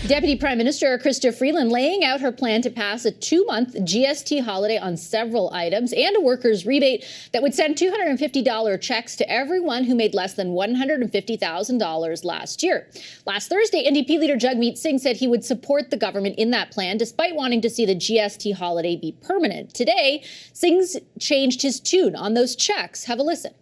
Deputy Prime Minister Chrystia Freeland laying out her plan to pass a 2-month GST holiday on several items and a workers' rebate that would send $250 checks to everyone who made less than $150,000 last year. Last Thursday, NDP leader Jagmeet Singh said he would support the government in that plan, despite wanting to see the GST holiday be permanent. Today, Singh's changed his tune on those checks. Have a listen.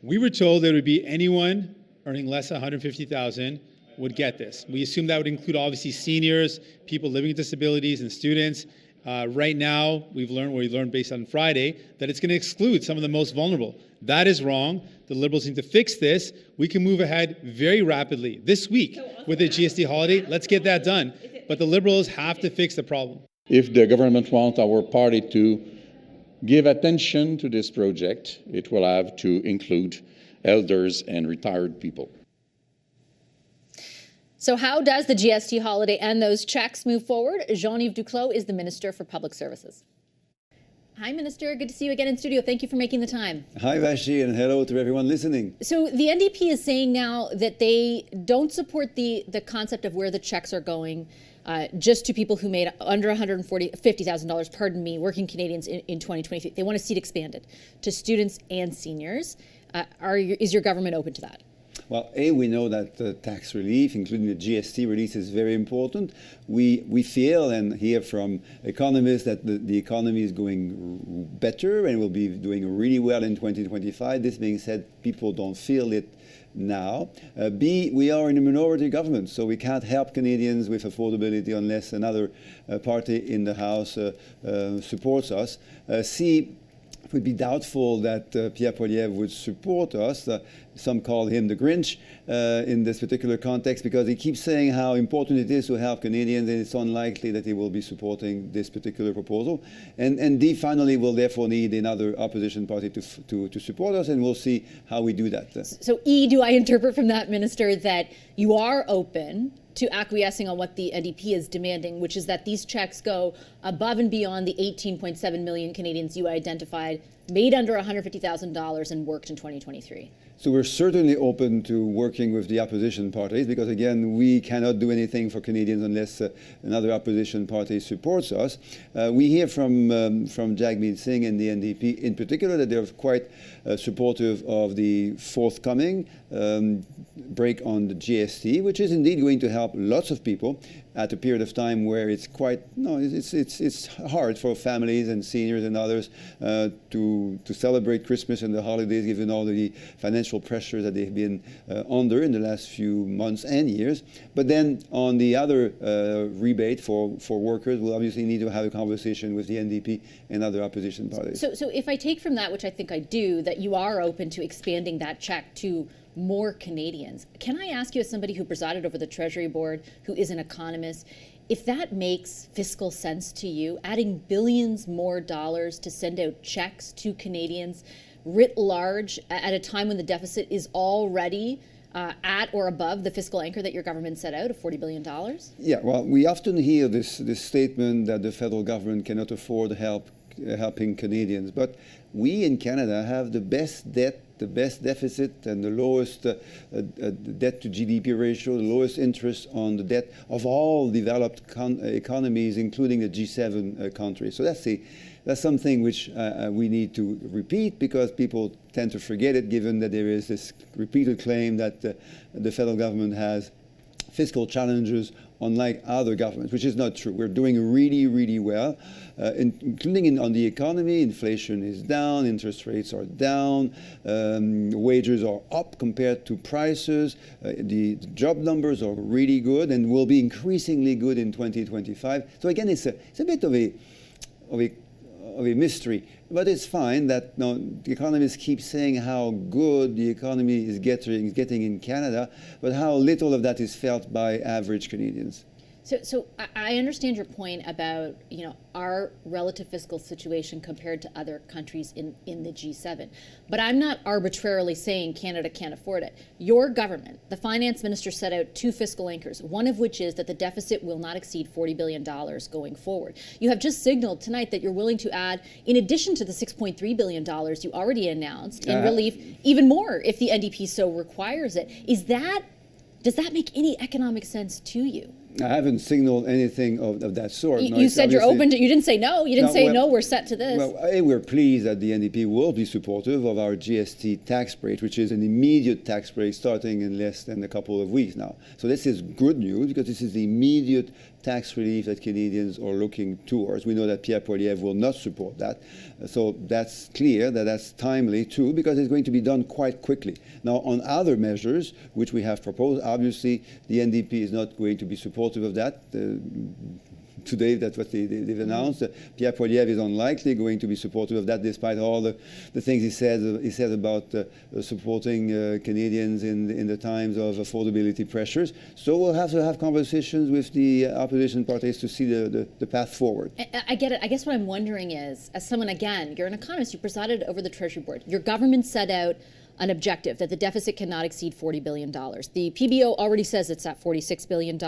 We were told there would be anyone earning less than $150,000 would get this. We assume that would include obviously seniors, people living with disabilities, and students. Right now, we learned based on Friday that it's going to exclude some of the most vulnerable. That is wrong. The Liberals need to fix this. We can move ahead very rapidly this week with the GST holiday. Let's get that done. But the Liberals have to fix the problem. If the government wants our party to give attention to this project, it will have to include elders and retired people. So how does the GST holiday and those checks move forward? Jean-Yves Duclos is the Minister for Public Services. Hi, Minister. Good to see you again in studio. Thank you for making the time. Hi, Vassy, and hello to everyone listening. So the NDP is saying now that they don't support the concept of where the checks are going just to people who made under $150,000, pardon me, working Canadians in 2023. They want to see it expanded to students and seniors. Is your government open to that? Well, we know that tax relief, including the GST release, is very important. We feel and hear from economists that the economy is going better and will be doing really well in 2025. This being said, people don't feel it now. We are in a minority government, so we can't help Canadians with affordability unless another party in the House supports us. It would be doubtful that Pierre Poilievre would support us. Some call him the Grinch in this particular context because he keeps saying how important it is to help Canadians, and it's unlikely that he will be supporting this particular proposal. And D finally will therefore need another opposition party to support us, and we'll see how we do that. So do I interpret from that, Minister, that you are open to acquiescing on what the NDP is demanding, which is that these checks go above and beyond the 18.7 million Canadians you identified, made under $150,000 and worked in 2023? So we're certainly open to working with the opposition parties because, again, we cannot do anything for Canadians unless another opposition party supports us. We hear from Jagmeet Singh and the NDP in particular that they're quite supportive of the forthcoming break on the GST, which is indeed going to help lots of people at a period of time where it's hard for families and seniors and others to celebrate Christmas and the holidays, given all the financial pressure that they've been under in the last few months and years. But then on the other rebate for workers, we'll obviously need to have a conversation with the NDP and other opposition parties. So if I take from that, which I think I do, that you are open to expanding that check to more Canadians, can I ask you, as somebody who presided over the Treasury Board, who is an economist, if that makes fiscal sense to you, adding billions more dollars to send out checks to Canadians writ large at a time when the deficit is already at or above the fiscal anchor that your government set out of $40 billion? Yeah, well, we often hear this statement that the federal government cannot afford helping Canadians, but we in Canada have the best debt, the best deficit, and the lowest debt to GDP ratio, the lowest interest on the debt of all developed economies, including the G7 countries. So that's something which we need to repeat because people tend to forget it, given that there is this repeated claim that the federal government has fiscal challenges unlike other governments, which is not true. We're doing really, really well, including on the economy. Inflation is down, interest rates are down, wages are up compared to prices. The job numbers are really good and will be increasingly good in 2025. So again, it's a bit of a mystery, but it's fine that the economists keep saying how good the economy is getting in Canada, but how little of that is felt by average Canadians. So I understand your point about, our relative fiscal situation compared to other countries in the G7. But I'm not arbitrarily saying Canada can't afford it. Your government, the finance minister, set out two fiscal anchors, one of which is that the deficit will not exceed $40 billion going forward. You have just signaled tonight that you're willing to add, in addition to the $6.3 billion you already announced in relief, even more if the NDP so requires it. Is that Does that make any economic sense to you? I haven't signaled anything of that sort. You said you're open to, you didn't say no. You didn't say, well, no, we're set to this. Well, we're pleased that the NDP will be supportive of our GST tax break, which is an immediate tax break starting in less than a couple of weeks now. So this is good news because this is the immediate tax relief that Canadians are looking towards. We know that Pierre Poilievre will not support that. So that's clear that that's timely too, because it's going to be done quite quickly. Now, on other measures, which we have proposed, obviously the NDP is not going to be supportive of that. Today, that's what they've announced. Pierre Poilievre is unlikely going to be supportive of that, despite all the things he said about supporting Canadians in the times of affordability pressures. So we'll have to have conversations with the opposition parties to see the path forward. I get it. I guess what I'm wondering is, as someone, again, you're an economist, you presided over the Treasury Board. Your government set out an objective that the deficit cannot exceed $40 billion. The PBO already says it's at $46 billion.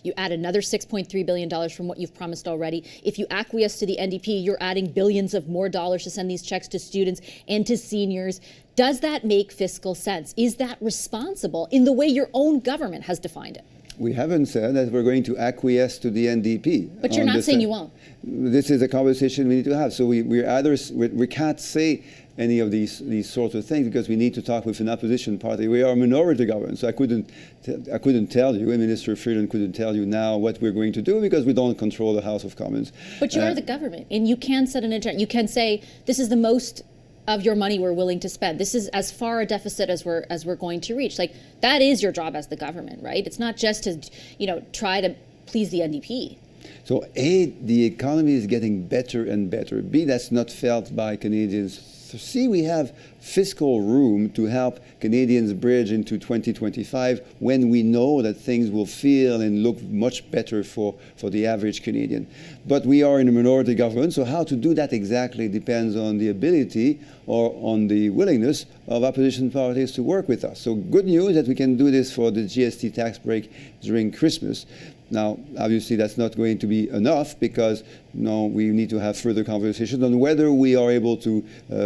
You add another $6.3 billion from what you've promised already. If you acquiesce to the NDP, you're adding billions of more dollars to send these checks to students and to seniors. Does that make fiscal sense? Is that responsible in the way your own government has defined it? We haven't said that we're going to acquiesce to the NDP. But you're not saying you won't. This is a conversation we need to have. So we can't say any of these sorts of things because we need to talk with an opposition party. We are a minority government, so I couldn't tell you, and Minister Freeland couldn't tell you now what we're going to do because we don't control the House of Commons. But you are the government, and you can set an agenda. You can say, this is the most of your money we're willing to spend. This is as far a deficit as we're going to reach. Like, that is your job as the government, right? It's not just to, try to please the NDP. So A, the economy is getting better and better. B, that's not felt by Canadians. So C, we have fiscal room to help Canadians bridge into 2025 when we know that things will feel and look much better for the average Canadian. But we are in a minority government, so how to do that exactly depends on the ability or on the willingness of opposition parties to work with us. So good news that we can do this for the GST tax break during Christmas. Now, obviously, that's not going to be enough because we need to have further conversations on whether we are able to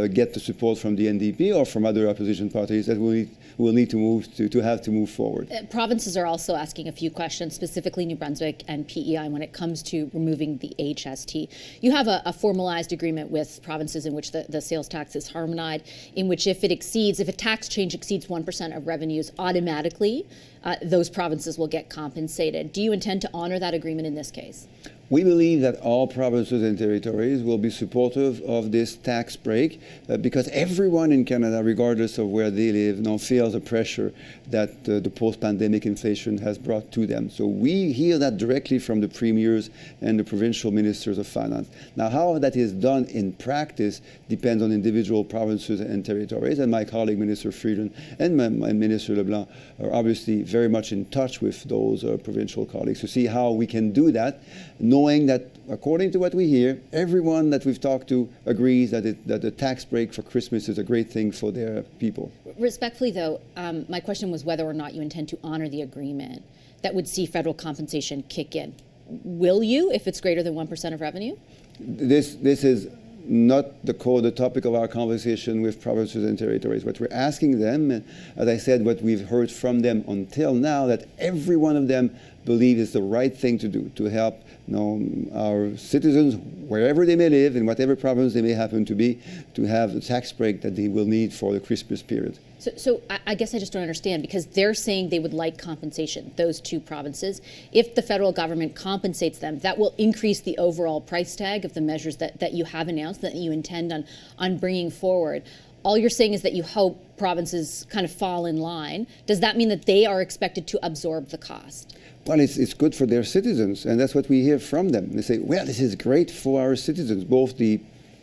get the support from the NDP or from other opposition parties that we'll need to move forward. Provinces are also asking a few questions, specifically New Brunswick and PEI, when it comes to removing the HST. You have a formalized agreement with provinces in which the sales tax is harmonized, in which if a tax change exceeds 1% of revenues, automatically those provinces will get compensated. Do you intend to honor that agreement in this case? We believe that all provinces and territories will be supportive of this tax break because everyone in Canada, regardless of where they live, now feels the pressure that the post-pandemic inflation has brought to them. So we hear that directly from the premiers and the provincial ministers of finance. Now, how that is done in practice depends on individual provinces and territories, and my colleague Minister Freeland and Minister Leblanc are obviously very much in touch with those provincial colleagues to see how we can do that, knowing that, according to what we hear, everyone that we've talked to agrees that the tax break for Christmas is a great thing for their people. Respectfully, though, my question was whether or not you intend to honor the agreement that would see federal compensation kick in. Will you, if it's greater than 1% of revenue? This is not the topic of our conversation with provinces and territories. What we're asking them, as I said, what we've heard from them until now, that every one of them believes is the right thing to do to help our citizens, wherever they may live, in whatever province they may happen to be, to have the tax break that they will need for the Christmas period. So I guess I just don't understand, because they're saying they would like compensation, those two provinces. If the federal government compensates them, that will increase the overall price tag of the measures that you have announced, that you intend on bringing forward. All you're saying is that you hope provinces kind of fall in line. Does that mean that they are expected to absorb the cost? Well, it's good for their citizens, and that's what we hear from them. They say, well, this is great for our citizens, both the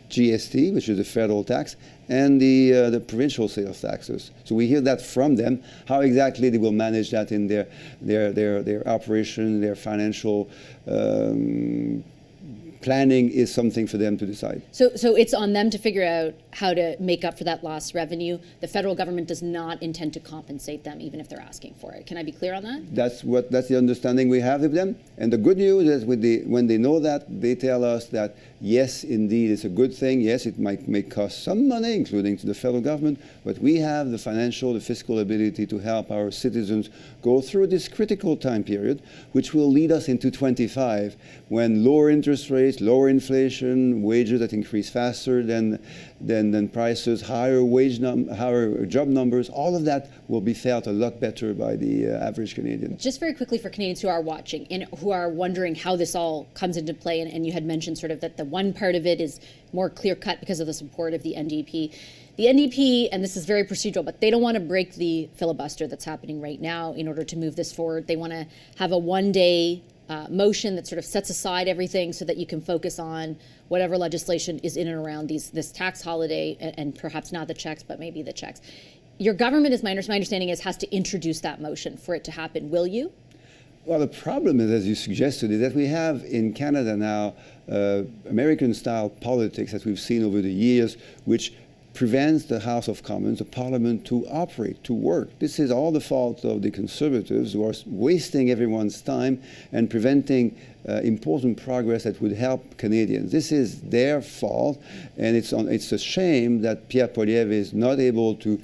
GST, which is the federal tax, and the provincial sales taxes. So we hear that from them. How exactly they will manage that in their operation, their financial planning is something for them to decide. So it's on them to figure out how to make up for that lost revenue. The federal government does not intend to compensate them, even if they're asking for it. Can I be clear on that? That's the understanding we have of them. And the good news is when they know that, they tell us that yes, indeed, it's a good thing. Yes, it may cost some money, including to the federal government, but we have the financial, the fiscal ability to help our citizens go through this critical time period, which will lead us into 25, when lower interest rates, lower inflation, wages that increase faster than prices, higher job numbers, all of that will be felt a lot better by the average Canadian. Just very quickly for Canadians who are watching and who are wondering how this all comes into play, and you had mentioned sort of that the one part of it is more clear-cut because of the support of the NDP. The NDP, and this is very procedural, but they don't want to break the filibuster that's happening right now in order to move this forward. They want to have a one-day motion that sort of sets aside everything so that you can focus on whatever legislation is in and around this tax holiday, and perhaps not the checks, but maybe the checks. Your government, my understanding is, has to introduce that motion for it to happen. Will you? Well, the problem is, as you suggested, is that we have in Canada now American-style politics that we've seen over the years, which prevents the House of Commons, the Parliament, to operate, to work. This is all the fault of the Conservatives, who are wasting everyone's time and preventing important progress that would help Canadians. This is their fault, and it's a shame that Pierre Poilievre is not able to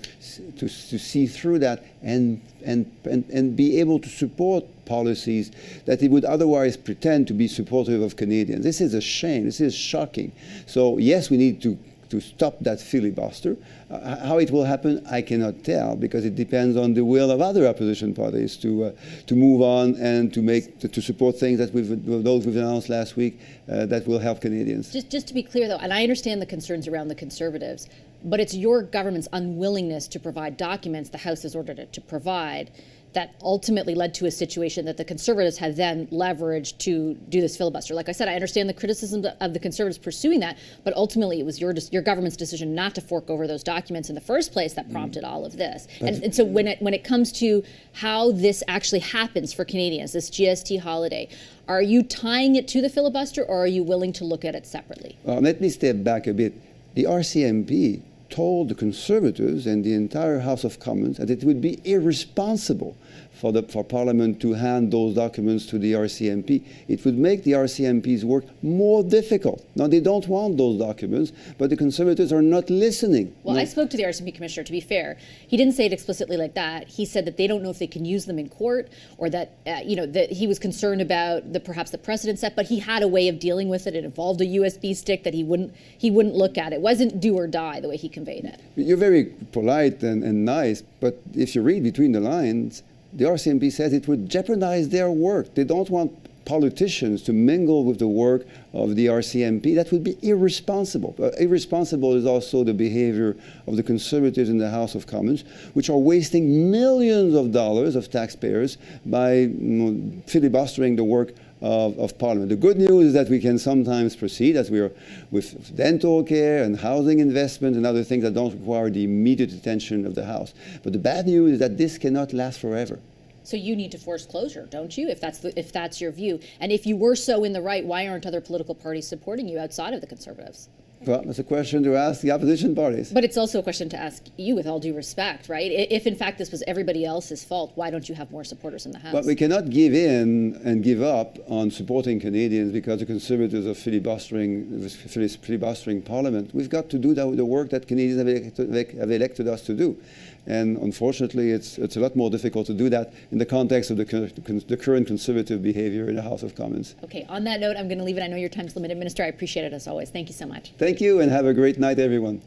see through that and be able to support policies that he would otherwise pretend to be supportive of Canadians. This is a shame. This is shocking. So yes, we need to stop that filibuster. How it will happen, I cannot tell, because it depends on the will of other opposition parties to move on and to support things that those we've announced last week that will help Canadians. Just to be clear, though, and I understand the concerns around the Conservatives, but it's your government's unwillingness to provide documents the House has ordered it to provide that ultimately led to a situation that the Conservatives had then leveraged to do this filibuster. Like I said, I understand the criticism of the Conservatives pursuing that, but ultimately it was your government's decision not to fork over those documents in the first place that prompted all of this. And so when it comes to how this actually happens for Canadians, this GST holiday, are you tying it to the filibuster, or are you willing to look at it separately? Let me step back a bit. The RCMP told the Conservatives and the entire House of Commons that it would be irresponsible for Parliament to hand those documents to the RCMP. It would make the RCMP's work more difficult. Now, they don't want those documents, but the Conservatives are not listening. Well, I spoke to the RCMP commissioner, to be fair. He didn't say it explicitly like that. He said that they don't know if they can use them in court, or that, that he was concerned about perhaps the precedent set, but he had a way of dealing with it. It involved a USB stick that he wouldn't look at. It wasn't do or die, the way he conveyed it. You're very polite and nice, but if you read between the lines, the RCMP says it would jeopardize their work. They don't want politicians to mingle with the work of the RCMP. That would be irresponsible. Irresponsible is also the behavior of the Conservatives in the House of Commons, which are wasting millions of dollars of taxpayers by filibustering the work of Parliament. The good news is that we can sometimes proceed, as we are with dental care and housing investment and other things that don't require the immediate attention of the House. But the bad news is that this cannot last forever. So you need to force closure, don't you, if that's your view? And if you were so in the right, why aren't other political parties supporting you outside of the Conservatives? Well, it's a question to ask the opposition parties. But it's also a question to ask you, with all due respect, right? If in fact this was everybody else's fault, why don't you have more supporters in the House? But we cannot give in and give up on supporting Canadians because the Conservatives are filibustering Parliament. We've got to do the work that Canadians have elected us to do. And unfortunately, it's a lot more difficult to do that in the context of the current Conservative behavior in the House of Commons. Okay, on that note, I'm going to leave it. I know your time's limited. Minister, I appreciate it as always. Thank you so much. Thank you, and have a great night, everyone.